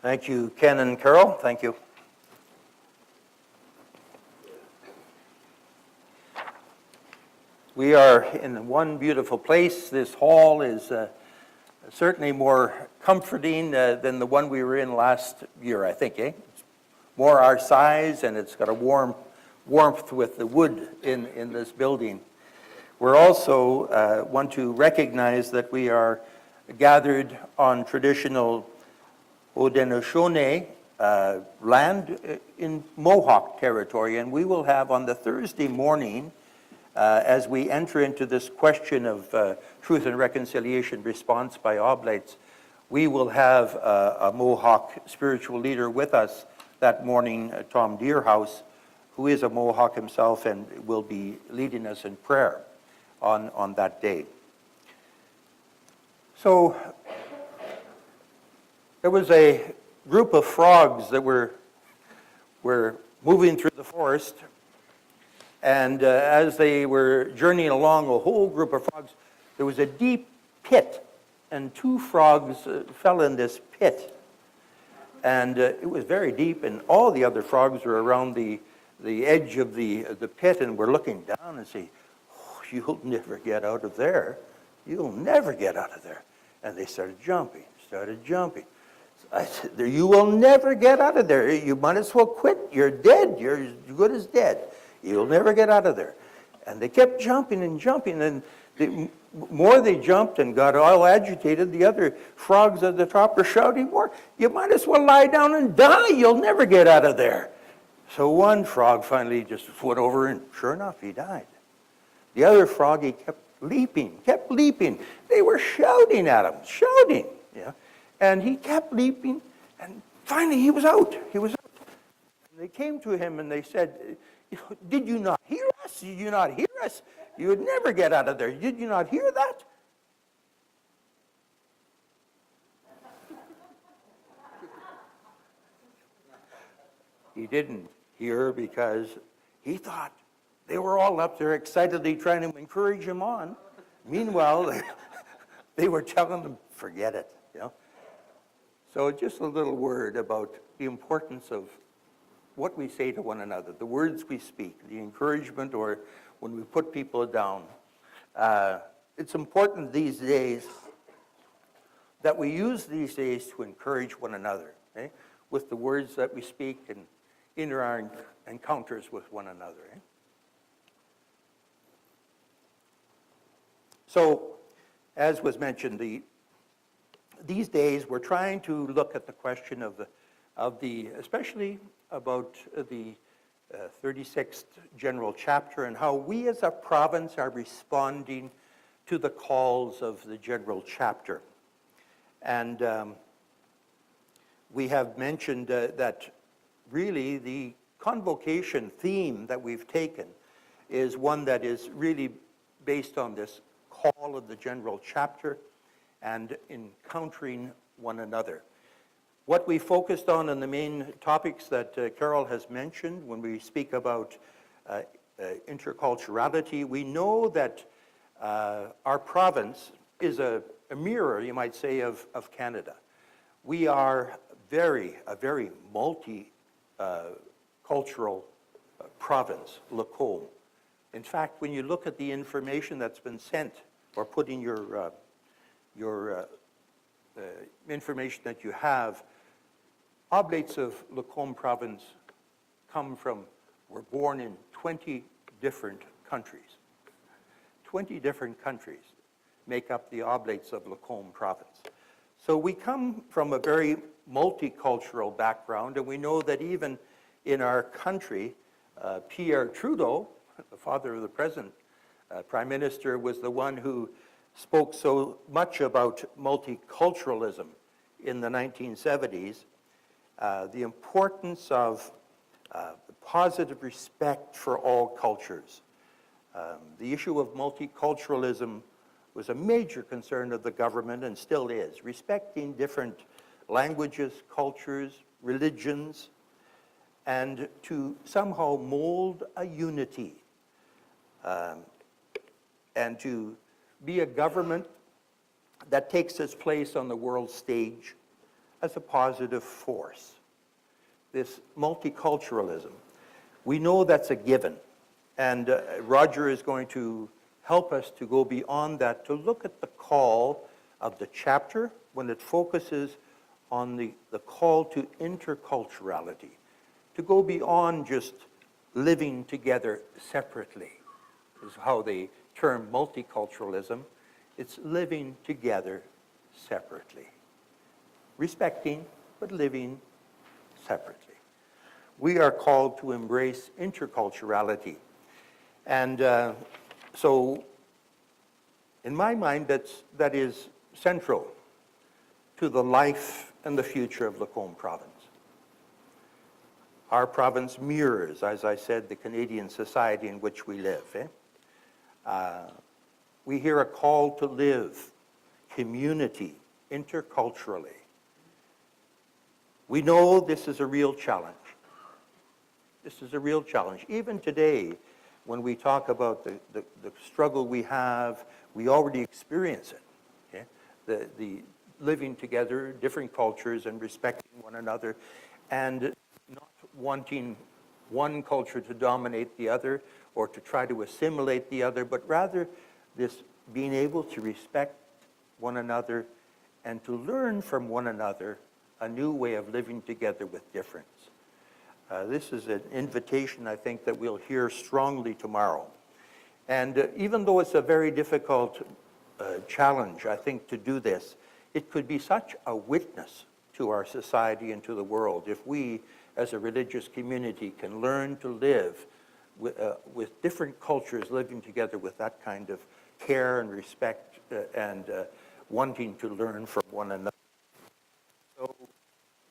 Thank you, Ken and Carol. Thank you. We are in one beautiful place. This hall is certainly more comforting than the one we were in last year, I think. It's more our size, and it's got a warmth with the wood in this building. We're also want to recognize that we are gathered on traditional Haudenosaunee land in Mohawk territory, and we will have on the Thursday morning, as we enter into this question of truth and reconciliation response by Oblates, we will have a Mohawk spiritual leader with us that morning, Tom Deerhouse, who is a Mohawk himself and will be leading us in prayer on that day. So there was a group of frogs that were moving through the forest, and as they were journeying along, a whole group of frogs, there was a deep pit, and two frogs fell in this pit. And it was very deep, and all the other frogs were around the edge of the pit and were looking down and saying, "Oh, you'll never get out of there. You'll never get out of there." And they started jumping. I said, "You will never get out of there. You might as well quit. You're dead. You're as good as dead. You'll never get out of there." And they kept jumping, and the more they jumped and got all agitated, the other frogs at the top were shouting more, "You might as well lie down and die. You'll never get out of there." So one frog finally just went over, and sure enough, he died. The other frog, he kept leaping. They were shouting at him, yeah. And he kept leaping, and finally he was out. And they came to him and they said, "Did you not hear us? Did you not hear us? You would never get out of there. Did you not hear that?" He didn't hear because he thought they were all up there excitedly trying to encourage him on. Meanwhile, they were telling him, "Forget it." So just a little word about the importance of what we say to one another, the words we speak, the encouragement, or when we put people down. It's important these days that we use these days to encourage one another, with the words that we speak and in our encounters with one another. So, as was mentioned, these days we're trying to look at the question of the especially about the 36th General Chapter and how we as a province are responding to the calls of the General Chapter. And we have mentioned that really the Convocation theme that we've taken is one that is really based on this call of the General Chapter and encountering one another. What we focused on in the main topics that Carol has mentioned when we speak about interculturality, we know that our province is a mirror, you might say, of Canada. We are a very multi-cultural province, Lacombe. In fact, when you look at the information that's been sent or put in your information that you have, Oblates of Lacombe Province were born in 20 different countries. 20 different countries make up the Oblates of Lacombe Province. So we come from a very multicultural background, and we know that even in our country, Pierre Trudeau, the father of the present Prime Minister, was the one who spoke so much about multiculturalism in the 1970s, the importance of the positive respect for all cultures. The issue of multiculturalism was a major concern of the government and still is, respecting different languages, cultures, religions, and to somehow mold a unity and to be a government that takes its place on the world stage as a positive force. This multiculturalism, we know that's a given. And Roger is going to help us to go beyond that, to look at the call of the chapter when it focuses on the call to interculturality, to go beyond just living together separately, is how they term multiculturalism. It's living together separately. Respecting, but living separately. We are called to embrace interculturality. And so, in my mind, that is central to the life and the future of Lacombe Province. Our province mirrors, as I said, the Canadian society in which we live. We hear a call to live community interculturally. We know this is a real challenge. This is a real challenge. Even today, when we talk about the struggle we have, we already experience it. Okay? The living together, different cultures, and respecting one another, and not wanting one culture to dominate the other or to try to assimilate the other, but rather this being able to respect one another and to learn from one another a new way of living together with difference. This is an invitation, I think, that we'll hear strongly tomorrow. And even though it's a very difficult challenge, I think, to do this, it could be such a witness to our society and to the world if we, as a religious community, can learn to live with different cultures living together with that kind of care and respect and wanting to learn from one another. So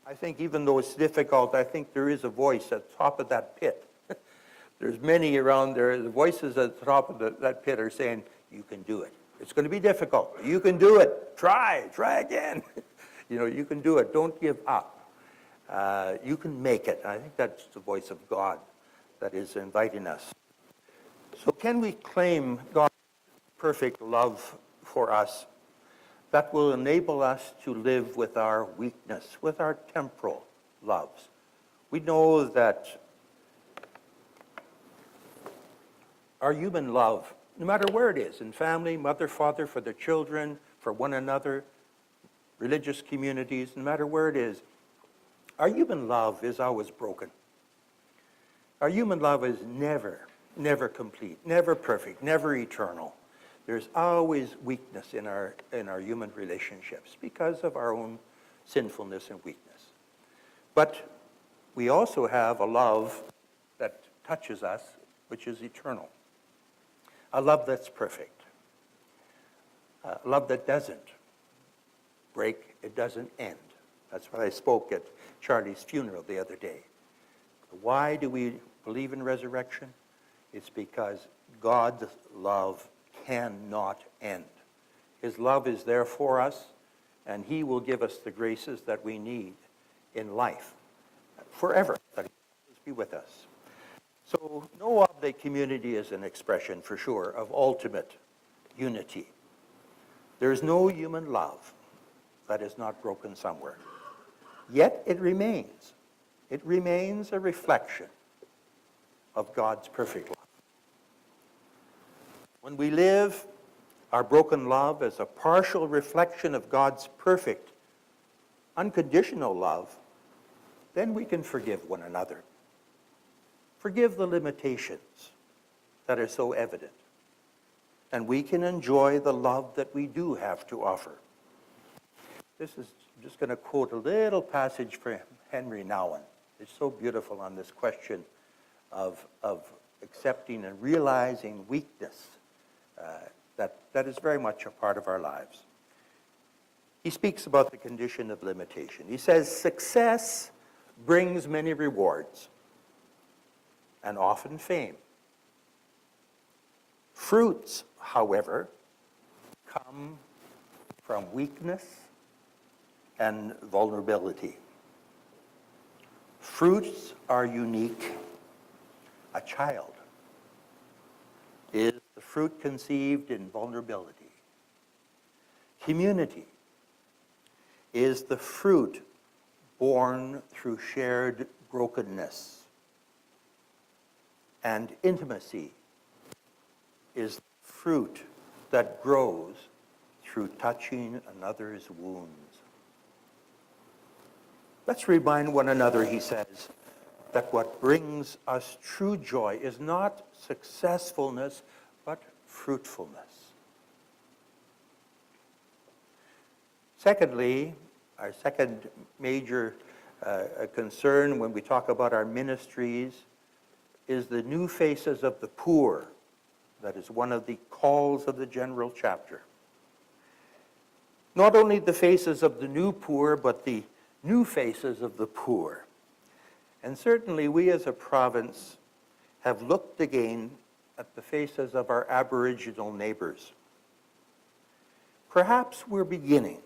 I think even though it's difficult, I think there is a voice at the top of that pit. There's many around there. The voices at the top of that pit are saying, you can do it. It's going to be difficult. You can do it. Try again. You can do it. Don't give up. You can make it. I think that's the voice of God that is inviting us. So can we claim God's perfect love for us that will enable us to live with our weakness, with our temporal loves? We know that our human love, no matter where it is, in family, mother, father, for their children, for one another, religious communities, no matter where it is, our human love is always broken. Our human love is never complete, never perfect, never eternal. There's always weakness in our human relationships because of our own sinfulness and weakness. But we also have a love that touches us, which is eternal. A love that's perfect. A love that doesn't break, it doesn't end. That's what I spoke at Charlie's funeral the other day. Why do we believe in resurrection? It's because God's love cannot end. His love is there for us, and he will give us the graces that we need in life forever, that he will be with us. So no oblate community is an expression, for sure, of ultimate unity. There is no human love that is not broken somewhere. Yet it remains. It remains a reflection of God's perfect love. When we live our broken love as a partial reflection of God's perfect, unconditional love, then we can forgive one another. Forgive the limitations that are so evident. And we can enjoy the love that we do have to offer. This is just going to quote a little passage from Henry Nouwen. It's so beautiful on this question of accepting and realizing weakness that is very much a part of our lives. He speaks about the condition of limitation. He says, success brings many rewards and often fame. Fruits, however, come from weakness and vulnerability. Fruits are unique. A child is the fruit conceived in vulnerability. Community is the fruit born through shared brokenness. And intimacy is fruit that grows through touching another's wounds. Let's remind one another, he says, that what brings us true joy is not successfulness, but fruitfulness. Secondly, our second major concern when we talk about our ministries is the new faces of the poor. That is one of the calls of the general chapter. Not only the faces of the new poor, but the new faces of the poor. And certainly we as a province have looked again at the faces of our Aboriginal neighbors. Perhaps we're beginning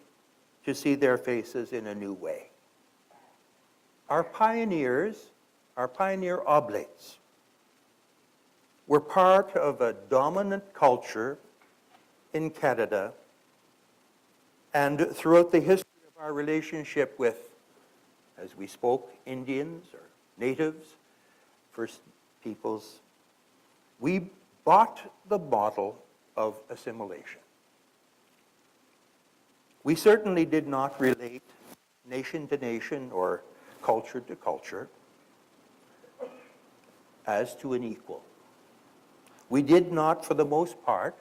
to see their faces in a new way. Our pioneers, our pioneer oblates, were part of a dominant culture in Canada and throughout the history of our relationship with, as we spoke, Indians or Natives, First Peoples, we bought the model of assimilation. We certainly did not relate nation to nation or culture to culture as to an equal. We did not, for the most part,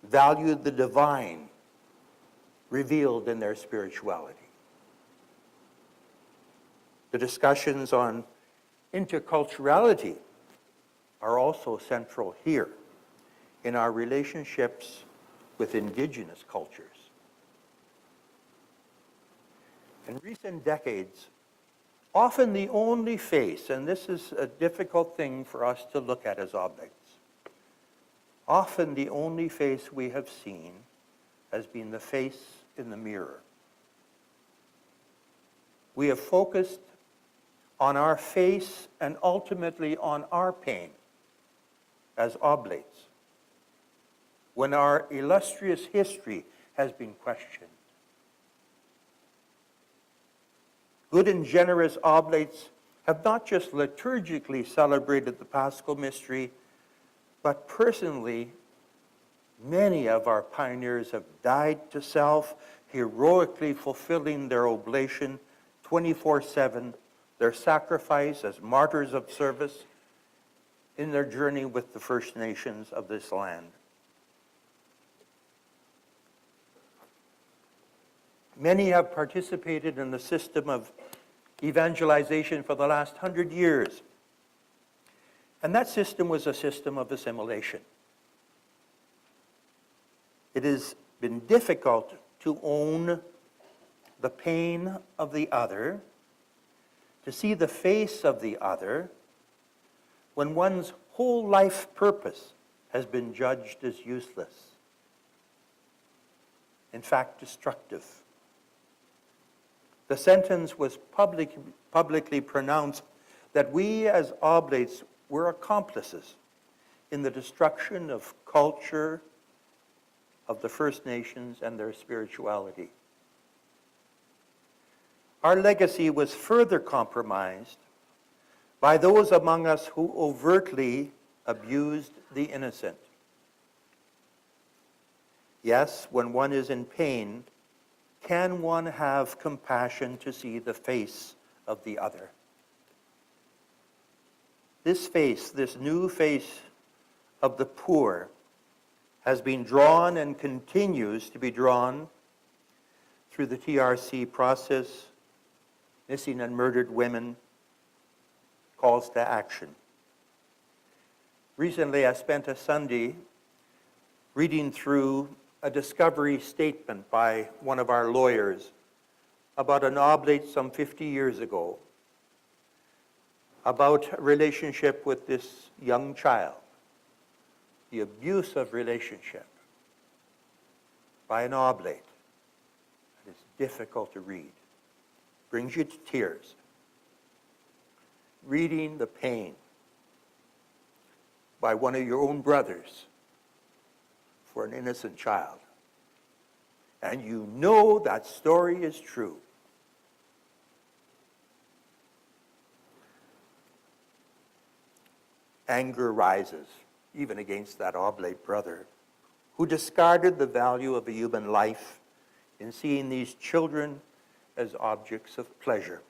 value the divine revealed in their spirituality. The discussions on interculturality are also central here in our relationships with indigenous cultures. In recent decades, often the only face, and this is a difficult thing for us to look at as oblates, often the only face we have seen has been the face in the mirror. We have focused on our face and ultimately on our pain as oblates, when our illustrious history has been questioned. Good and generous oblates have not just liturgically celebrated the Paschal Mystery, but personally, many of our pioneers have died to self, heroically fulfilling their oblation 24/7, their sacrifice as martyrs of service in their journey with the First Nations of this land. Many have participated in the system of evangelization for the last 100 years. And that system was a system of assimilation. It has been difficult to own the pain of the other, to see the face of the other, when one's whole life purpose has been judged as useless. In fact, destructive. The sentence was publicly pronounced that we as oblates were accomplices in the destruction of culture of the First Nations and their spirituality. Our legacy was further compromised by those among us who overtly abused the innocent. Yes, when one is in pain, can one have compassion to see the face of the other? This face, this new face of the poor, has been drawn and continues to be drawn through the TRC process, missing and murdered women, calls to action. Recently, I spent a Sunday reading through a discovery statement by one of our lawyers about an oblate some 50 years ago, about a relationship with this young child, the abusive relationship by an oblate. It is difficult to read, brings you to tears. Reading the pain by one of your own brothers for an innocent child. And you know that story is true. anger rises, even against that oblate brother, who discarded the value of a human life in seeing these children as objects of pleasure.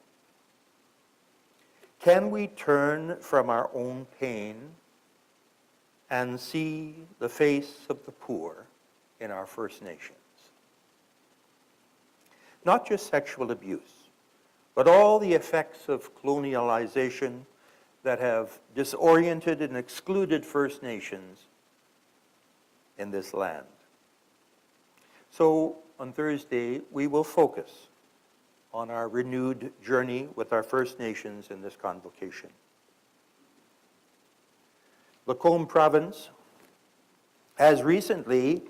Can we turn from our own pain and see the face of the poor in our First Nations? Not just sexual abuse, but all the effects of colonialization that have disoriented and excluded First Nations in this land. So on Thursday, we will focus on our renewed journey with our First Nations in this convocation. Lacombe Province has recently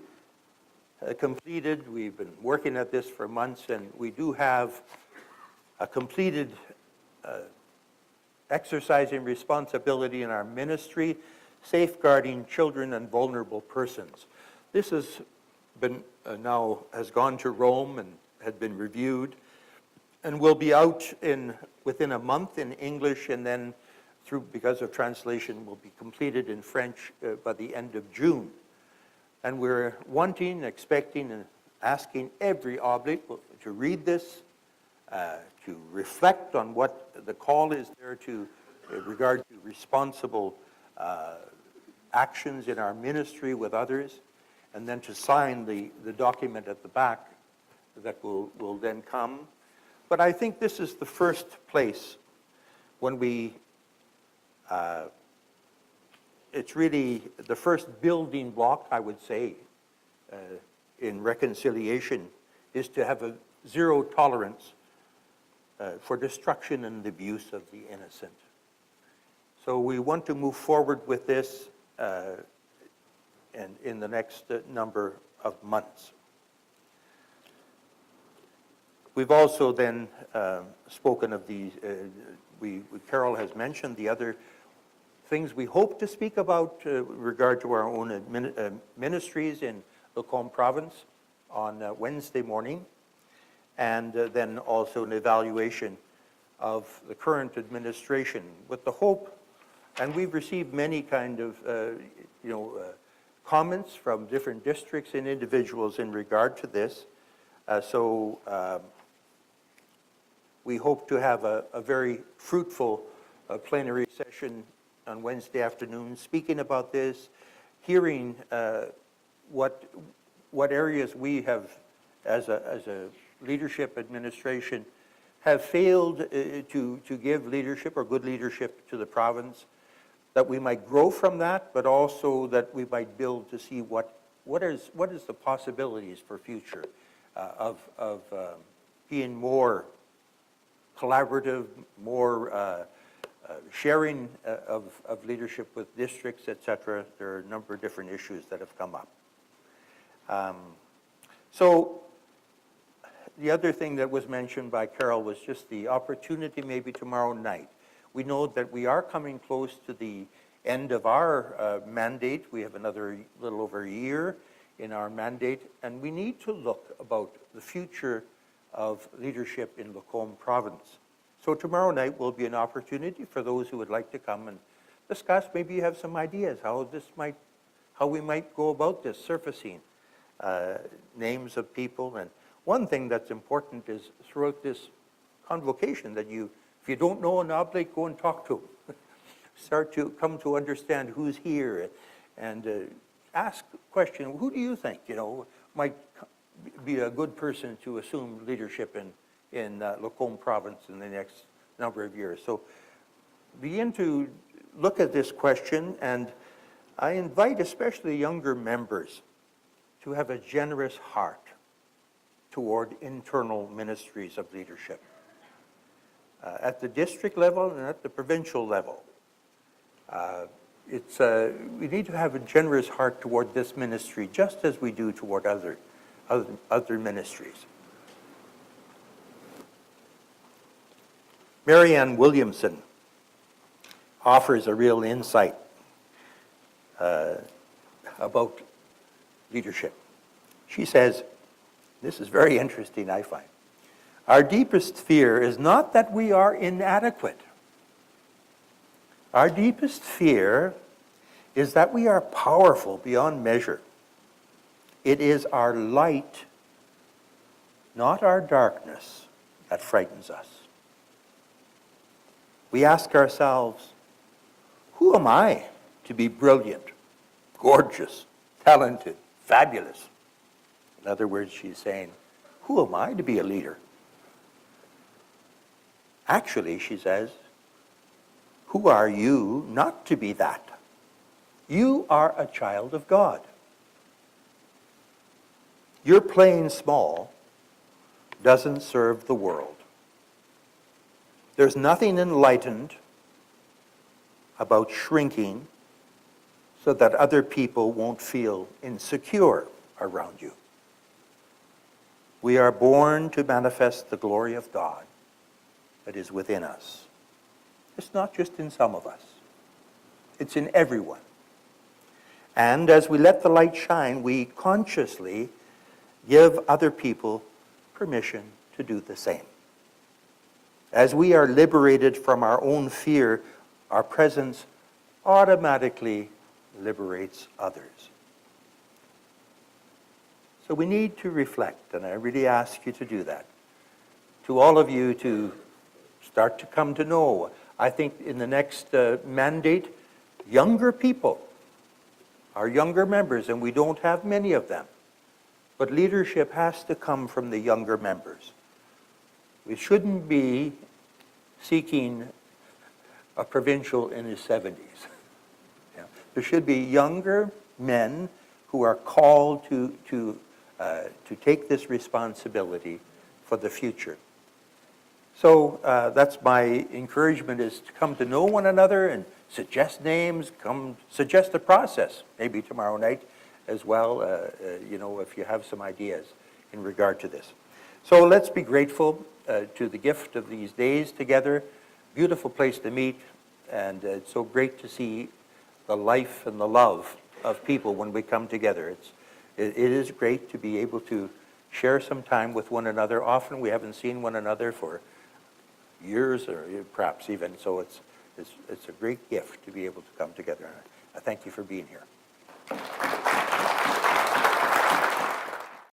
completed, we've been working at this for months, and we do have a completed exercising responsibility in our ministry, safeguarding children and vulnerable persons. This has been now has gone to Rome and had been reviewed, and will be out within a month in English, and then because of translation, will be completed in French by the end of June. And we're wanting, expecting, and asking every oblate to read this, to reflect on what the call is there to regard to responsible actions in our ministry with others, and then to sign the document at the back that will then come. But I think this is the first place when we, it's really the first building block, I would say, in reconciliation, is to have a zero tolerance for destruction and abuse of the innocent. So we want to move forward with this and in the next number of months. We've also then spoken of these, Carol has mentioned the other things we hope to speak about with regard to our own ministries in Lacombe Province on Wednesday morning, and then also an evaluation of the current administration with the hope, and we've received many kind of comments from different districts and individuals in regard to this. So we hope to have a very fruitful plenary session on Wednesday afternoon, speaking about this, hearing what areas we have, as a leadership administration, have failed to give leadership or good leadership to the province, that we might grow from that, but also that we might build to see what is the possibilities for future of being more collaborative, more sharing of leadership with districts, etc. There are a number of different issues that have come up. So the other thing that was mentioned by Carol was just the opportunity maybe tomorrow night. We know that we are coming close to the end of our mandate. We have another little over a year in our mandate, and we need to look about the future of leadership in Lacombe Province. So tomorrow night will be an opportunity for those who would like to come and discuss. Maybe you have some ideas how we might go about this, surfacing names of people. And one thing that's important is throughout this convocation that if you don't know an oblate, go and talk to them. Start to come to understand who's here, and ask the question, who do you think might be a good person to assume leadership in Lacombe Province in the next number of years? So begin to look at this question, and I invite especially younger members to have a generous heart toward internal ministries of leadership at the district level and at the provincial level. We need to have a generous heart toward this ministry, just as we do toward other ministries. Marianne Williamson offers a real insight about leadership. She says, this is very interesting, I find. Our deepest fear is not that we are inadequate, Our deepest fear is that we are powerful beyond measure. It is our light, not our darkness, that frightens us. We ask ourselves, who am I to be brilliant, gorgeous, talented, fabulous? In other words, she's saying, who am I to be a leader? Actually, she says, who are you not to be that? You are a child of God. Your playing small doesn't serve the world. There's nothing enlightened about shrinking so that other people won't feel insecure around you. We are born to manifest the glory of God that is within us. It's not just in some of us. It's in everyone. And as we let the light shine, we consciously give other people permission to do the same. As we are liberated from our own fear, our presence automatically liberates others. So we need to reflect, and I really ask you to do that. To all of you to start to come to know. I think in the next mandate, younger people, our younger members, and we don't have many of them, but leadership has to come from the younger members. We shouldn't be seeking a provincial in his 70s. Yeah. There should be younger men who are called to take this responsibility for the future. So that's my encouragement, is to come to know one another and suggest names, suggest a process, maybe tomorrow night as well, if you have some ideas in regard to this. So let's be grateful to the gift of these days together. Beautiful place to meet, and it's so great to see the life and the love of people when we come together. It is great to be able to share some time with one another. Often we haven't seen one another for years or perhaps even, so it's a great gift to be able to come together. I thank you for being here.